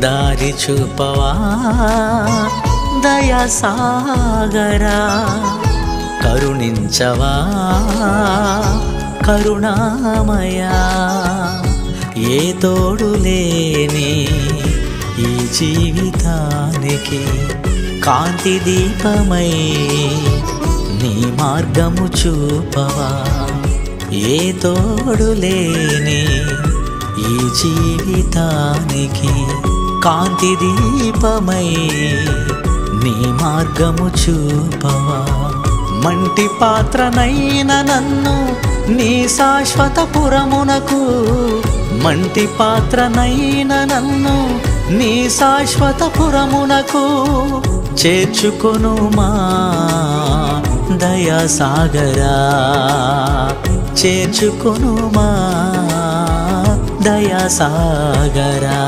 దారి చూపవా దయాసాగరా, కరుణించవా కరుణామయా. ఏ తోడు లేని ఈ జీవితానికి కాంతి దీపమై నీ మార్గము చూపవా. ఏ తోడు లేని ఈ జీవితానికి కాంతి దీపమై నీ మార్గము చూపవా. మంటి పాత్రనైన నన్ను నీ శాశ్వతపురమునకు, మంటి పాత్రనైన నన్ను నీ శాశ్వతపురమునకు చేర్చుకొనుమా దయాసాగరా, చేర్చుకొనుమా దయాసాగరా.